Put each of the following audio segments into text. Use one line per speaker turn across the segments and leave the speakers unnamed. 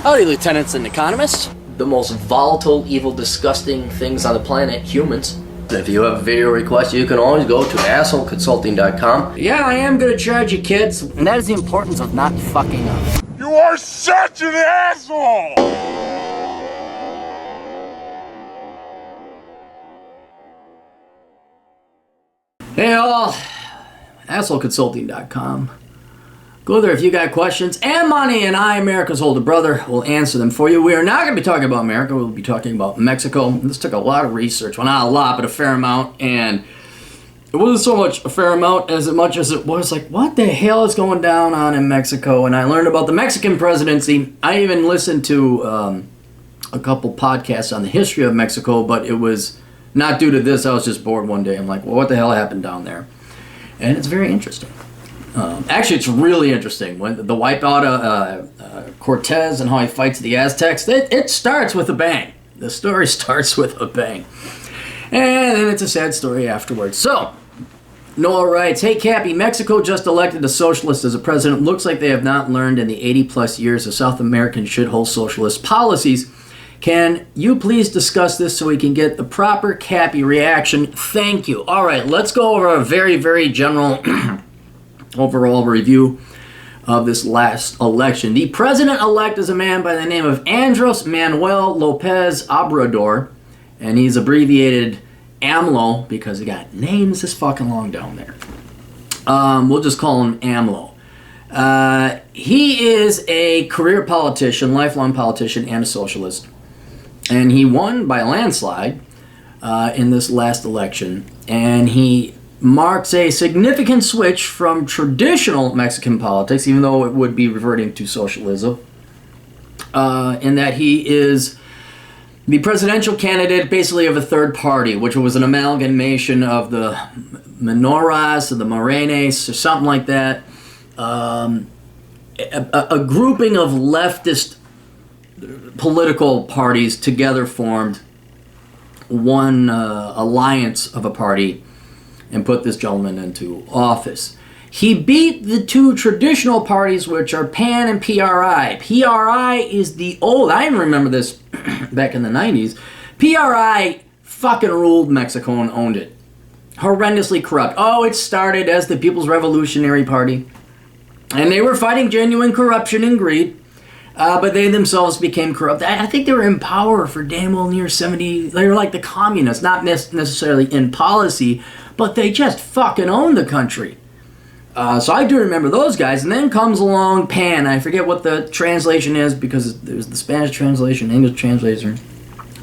Howdy, lieutenants and economists.
The most volatile, evil, disgusting things on the planet, humans. If you have a video request, you can always go to assholeconsulting.com.
Yeah, I am gonna charge you, kids. And that is the importance of not fucking up.
You are such an asshole!
Hey all, assholeconsulting.com. Go there if you got questions and money, and I, America's older brother, will answer them for you. We are not going to be talking about America. We'll be talking about Mexico. This took a lot of research. Well, not a lot, but a fair amount. And it wasn't so much a fair amount as much as it was like, what the hell is going down on in Mexico? And I learned about the Mexican presidency. I even listened to a couple podcasts on the history of Mexico, but it was not due to this. I was just bored one day. I'm like, well, what the hell happened down there? And it's very interesting. Actually, it's really interesting. When the wipeout of Cortez and how he fights the Aztecs, it starts with a bang. The story starts with a bang. And then it's a sad story afterwards. So, Noah writes, hey, Cappy, Mexico just elected a socialist as a president. Looks like they have not learned in the 80-plus years of South American shithole socialist policies. Can you please discuss this so we can get the proper Cappy reaction? Thank you. All right, let's go over a very, very general overall review of this last election. The president-elect is a man by the name of Andres Manuel Lopez Obrador, and he's abbreviated AMLO because he got names this fucking long down there. We'll just call him AMLO. He is a career politician, lifelong politician, and a socialist. And he won by a landslide in this last election. And he marks a significant switch from traditional Mexican politics, even though it would be reverting to socialism, in that he is the presidential candidate basically of a third party, which was an amalgamation of the Menoras or the Morenes or something like that. A grouping of leftist political parties together formed one alliance of a party and put this gentleman into office. He beat the two traditional parties, which are PAN and PRI. PRI is the old, I even remember this back in the 90s. PRI fucking ruled Mexico and owned it. Horrendously corrupt. Oh, it started as the People's Revolutionary Party. And they were fighting genuine corruption and greed. But they themselves became corrupt. I think they were in power for damn well near 70. They were like the communists, not necessarily in policy, but they just fucking owned the country. So I do remember those guys. And then comes along PAN. I forget what the translation is because there's the Spanish translation, English translation.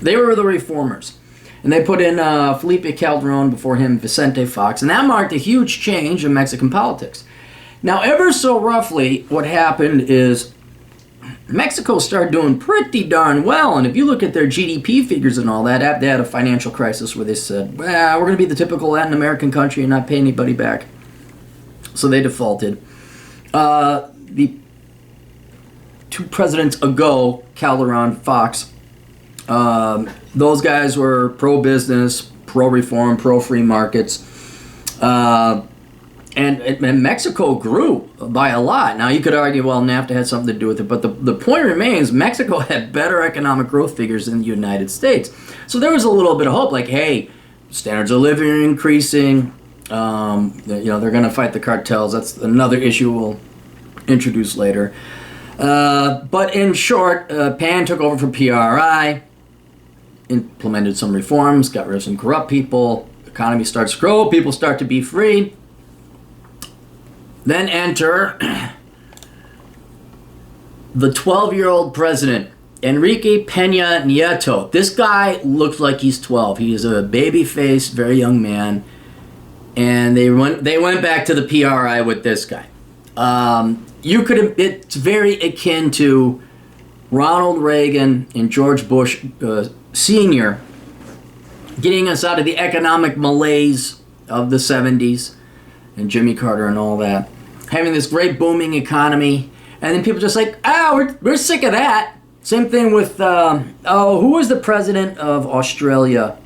They were the reformers. And they put in Felipe Calderon, before him Vicente Fox. And that marked a huge change in Mexican politics. Now, ever so roughly, what happened is Mexico started doing pretty darn well, and if you look at their GDP figures and all that, they had a financial crisis where they said, well, we're going to be the typical Latin American country and not pay anybody back. So they defaulted. The two presidents ago, Calderon, Fox, those guys were pro-business, pro-reform, pro-free markets. And Mexico grew by a lot. Now, you could argue, well, NAFTA had something to do with it, but the point remains, Mexico had better economic growth figures than the United States. So there was a little bit of hope, like, hey, standards of living are increasing. They're going to fight the cartels. That's another issue we'll introduce later. But in short, PAN took over from PRI, implemented some reforms, got rid of some corrupt people, the economy starts to grow, people start to be free. Then enter the 12-year-old president, Enrique Peña Nieto. This guy looks like he's 12. He is a baby-faced, very young man. And they went back to the PRI with this guy. It's very akin to Ronald Reagan and George Bush Sr. getting us out of the economic malaise of the 70s. And Jimmy Carter and all that, having this great booming economy, and then people just like, we're sick of that. Same thing with, who was the president of Australia?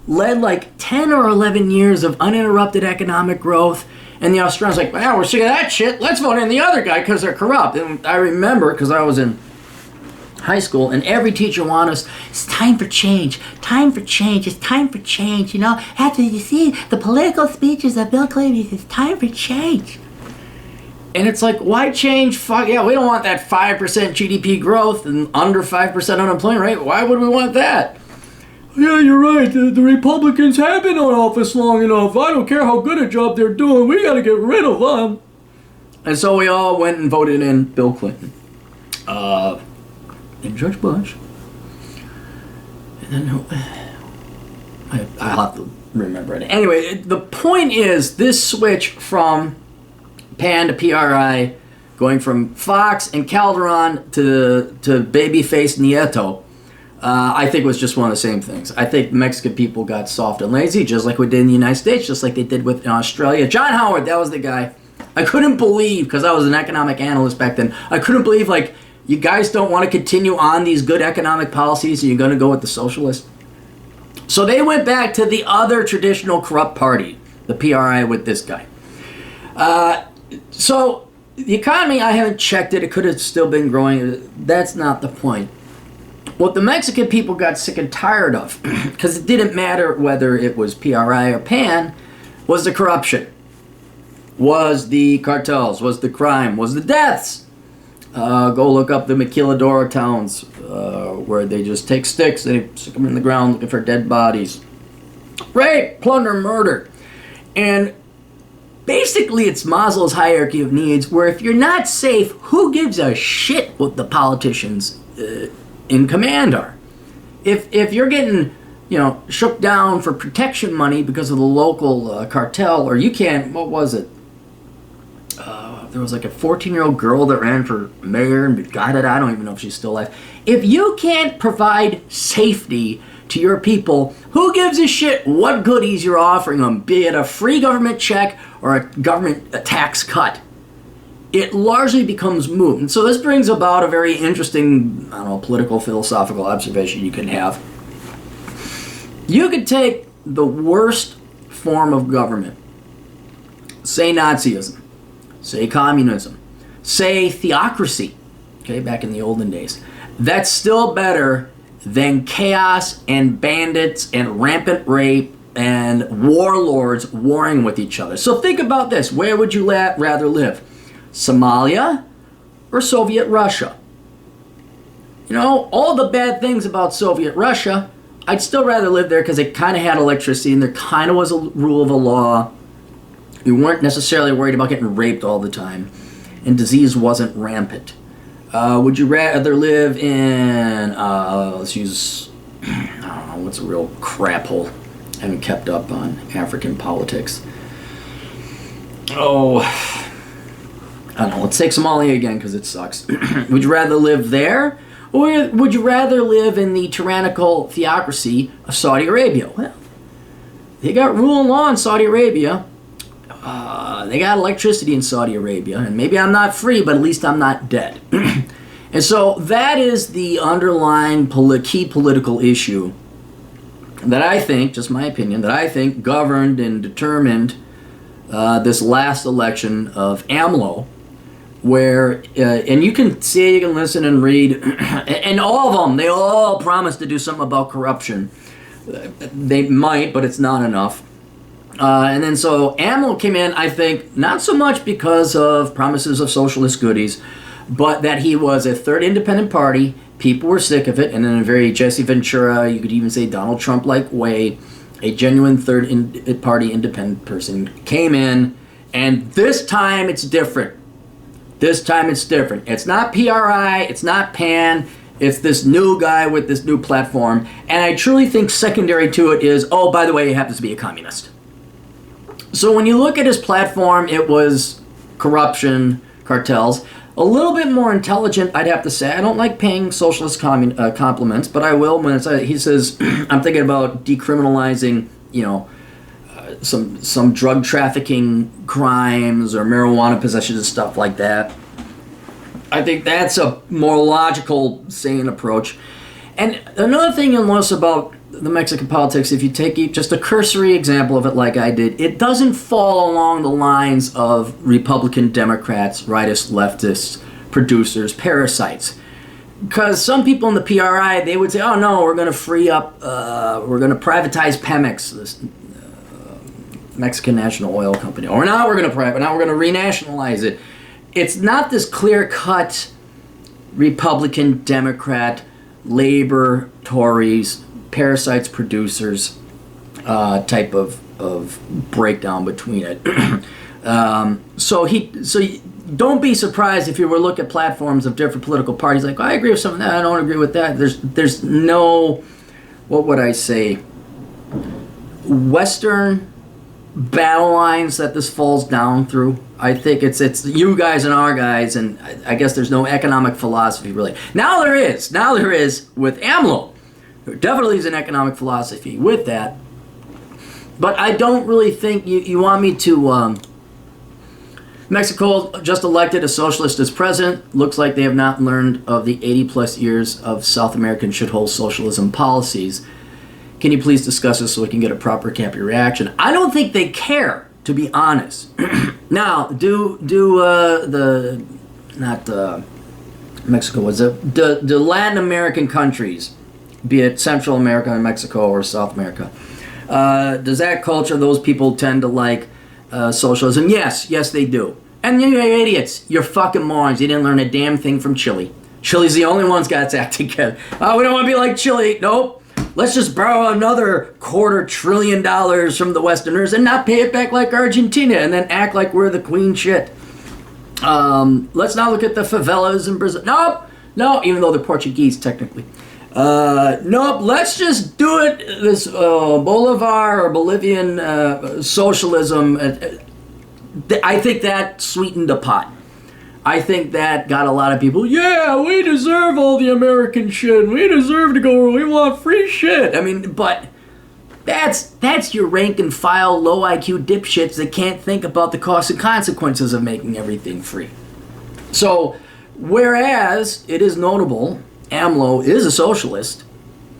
Led like 10 or 11 years of uninterrupted economic growth, and the Australians like, we're sick of that shit, let's vote in the other guy because they're corrupt. And I remember, because I was in high school, and every teacher wanted us, it's time for change, it's time for change, you know, after you see the political speeches of Bill Clinton, it's time for change. And it's like, why change? Fuck yeah, we don't want that 5% GDP growth and under 5% unemployment rate. Why would we want that? Yeah, you're right. The Republicans have been in office long enough. I don't care how good a job they're doing. We got to get rid of them. And so we all went and voted in Bill Clinton. And George Bush. And then I'll have to remember it. Anyway, the point is this switch from PAN to PRI, going from Fox and Calderon to babyface Nieto, I think was just one of the same things. I think Mexican people got soft and lazy, just like we did in the United States, just like they did in Australia. John Howard, that was the guy. I couldn't believe, because I was an economic analyst back then, I couldn't believe, like, you guys don't want to continue on these good economic policies and you're going to go with the socialists. So they went back to the other traditional corrupt party, the PRI, with this guy. So the economy, I haven't checked it. It could have still been growing. That's not the point. What the Mexican people got sick and tired of, because it didn't matter whether it was PRI or PAN, was the corruption, was the cartels, was the crime, was the deaths. Go look up the maquiladora towns where they just take sticks and they stick them in the ground looking for dead bodies. Rape, plunder, murder. And basically it's Maslow's hierarchy of needs, where if you're not safe, who gives a shit what the politicians in command are? If you're getting, shook down for protection money because of the local cartel, or you can't, what was it? There was like a 14-year-old girl that ran for mayor and got it. I don't even know if she's still alive. If you can't provide safety to your people, who gives a shit what goodies you're offering them, be it a free government check or a government tax cut? It largely becomes moot. And so this brings about a very interesting, political, philosophical observation you can have. You could take the worst form of government, say Nazism, say communism, say theocracy, okay, back in the olden days. That's still better than chaos and bandits and rampant rape and warlords warring with each other. So think about this. Where would you rather live? Somalia or Soviet Russia? All the bad things about Soviet Russia, I'd still rather live there because it kind of had electricity and there kind of was a rule of the law. We weren't necessarily worried about getting raped all the time, and disease wasn't rampant. Would you rather live in, let's use, I don't know, what's a real crap hole? I haven't kept up on African politics. Oh, I don't know, let's take Somalia again because it sucks. Would you rather live there, or would you rather live in the tyrannical theocracy of Saudi Arabia? Well, they got rule and law in Saudi Arabia. They got electricity in Saudi Arabia, and maybe I'm not free, but at least I'm not dead. And so that is the underlying key political issue that I think, just my opinion, that I think governed and determined this last election of AMLO, where, and you can see, you can listen and read, and all of them, they all promise to do something about corruption. They might, but it's not enough. And then so AMLO came in, I think, not so much because of promises of socialist goodies, but that he was a third independent party. People were sick of it, and in a very Jesse Ventura, you could even say Donald Trump-like way, a genuine third party independent person came in, and this time it's different. This time it's different. It's not PRI, it's not PAN, it's this new guy with this new platform, and I truly think secondary to it is, oh, by the way, he happens to be a communist. So when you look at his platform, it was corruption, cartels, a little bit more intelligent, I'd have to say. I don't like paying socialist compliments, but I will when he says, I'm thinking about decriminalizing, some drug trafficking crimes or marijuana possessions and stuff like that. I think that's a more logical, sane approach. And another thing you'll notice about the Mexican politics, if you take just a cursory example of it like I did, it doesn't fall along the lines of Republican Democrats, rightists, leftists, producers, parasites. because some people in the PRI, they would say, oh no, we're going to free up, we're going to privatize Pemex, this Mexican National Oil Company. Or now we're going to renationalize it. It's not this clear-cut Republican, Democrat, Labor, Tories, parasites, producers type of breakdown between it. So don't be surprised if you were to look at platforms of different political parties like, I agree with some of that, I don't agree with that. There's no, what would I say, Western battle lines that this falls down through. I think it's you guys and our guys, and I guess there's no economic philosophy really. Now there is with AMLO. There definitely is an economic philosophy with that. But I don't really think you want me to... Mexico just elected a socialist as president. Looks like they have not learned of the 80-plus years of South American shithole socialism policies. Can you please discuss this so we can get a proper Cappy reaction? I don't think they care, to be honest. Now, Mexico was it? The Latin American countries, be it Central America and Mexico or South America, does that culture, those people tend to like socialism? Yes, they do. And you're idiots. You're fucking morons. You didn't learn a damn thing from Chile. Chile's the only one's got its act together. Oh, we don't want to be like Chile. Nope. Let's just borrow another $250 billion from the Westerners and not pay it back like Argentina and then act like we're the queen shit. Let's not look at the favelas in Brazil. Nope. No, even though they're Portuguese technically. Nope. Let's just do it this Bolivar or Bolivian socialism. I think that sweetened the pot. I think that got a lot of people, yeah, we deserve all the American shit. We deserve to go where we want free shit. I mean, but that's your rank and file, low IQ dipshits that can't think about the costs and consequences of making everything free. So, whereas it is notable, AMLO is a socialist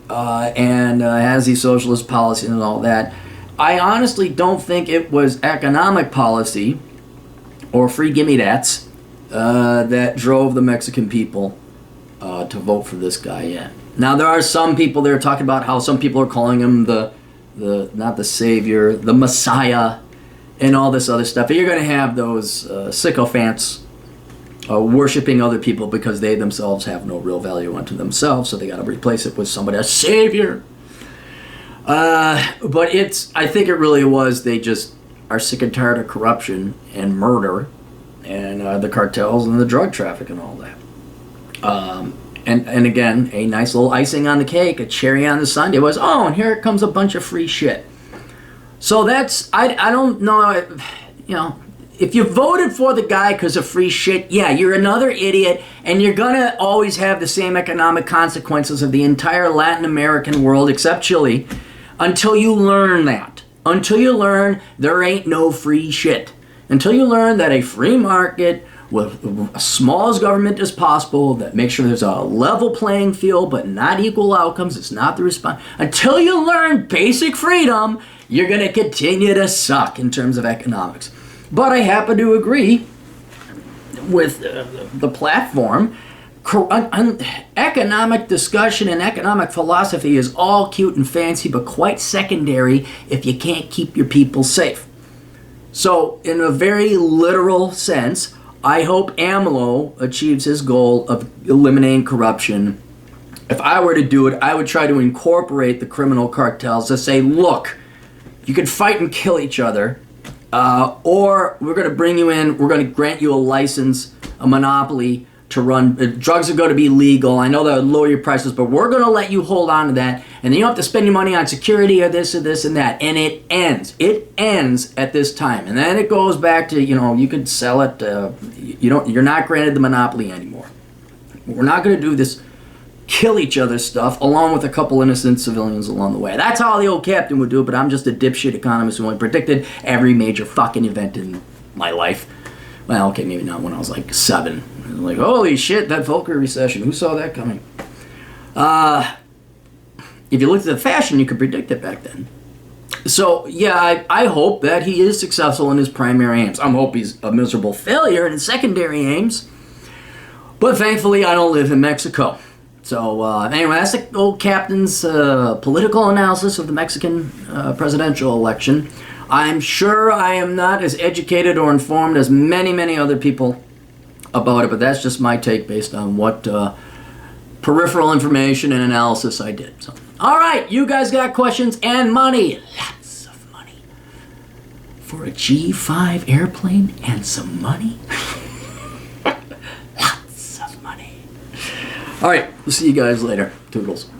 and has these socialist policies and all that, I honestly don't think it was economic policy or free gimme-dats that drove the Mexican people to vote for this guy in. Now there are some people there talking about how some people are calling him the not the savior, the messiah, and all this other stuff. But you're going to have those sycophants worshiping other people because they themselves have no real value unto themselves, so they got to replace it with somebody, a savior. But I think it really was they just are sick and tired of corruption and murder and the cartels and the drug traffic and all that. And again, a nice little icing on the cake, a cherry on the sundae was, oh, and here comes a bunch of free shit. So that's, I don't know, if you voted for the guy because of free shit, yeah, you're another idiot, and you're gonna always have the same economic consequences of the entire Latin American world, except Chile, until you learn that. Until you learn there ain't no free shit. Until you learn that a free market with as small as government as possible, that makes sure there's a level playing field but not equal outcomes, it's not the response. Until you learn basic freedom, you're going to continue to suck in terms of economics. But I happen to agree with the platform. Economic discussion and economic philosophy is all cute and fancy, but quite secondary if you can't keep your people safe. So, in a very literal sense, I hope AMLO achieves his goal of eliminating corruption. If I were to do it, I would try to incorporate the criminal cartels to say, look, you can fight and kill each other, or we're going to bring you in, we're going to grant you a license, a monopoly to run. Drugs are going to be legal. I know they'll lower your prices, but we're going to let you hold on to that, and then you don't have to spend your money on security or this and that. And it ends. It ends at this time, and then it goes back to you can sell it. You're not granted the monopoly anymore. We're not going to do this kill each other stuff along with a couple innocent civilians along the way. That's how the old captain would do it, but I'm just a dipshit economist who only predicted every major fucking event in my life. Well, okay, maybe not when I was like 7. Like, holy shit, that Volcker recession. Who saw that coming? If you looked at the fashion, you could predict it back then. So, yeah, I hope that he is successful in his primary aims. I hope he's a miserable failure in his secondary aims. But thankfully, I don't live in Mexico. So anyway, that's the old captain's political analysis of the Mexican presidential election. I'm sure I am not as educated or informed as many other people about it, but that's just my take based on what peripheral information and analysis I did. So, all right, you guys got questions and money. Lots of money. For a G5 airplane and some money? Lots of money. All right, we'll see you guys later. Toodles.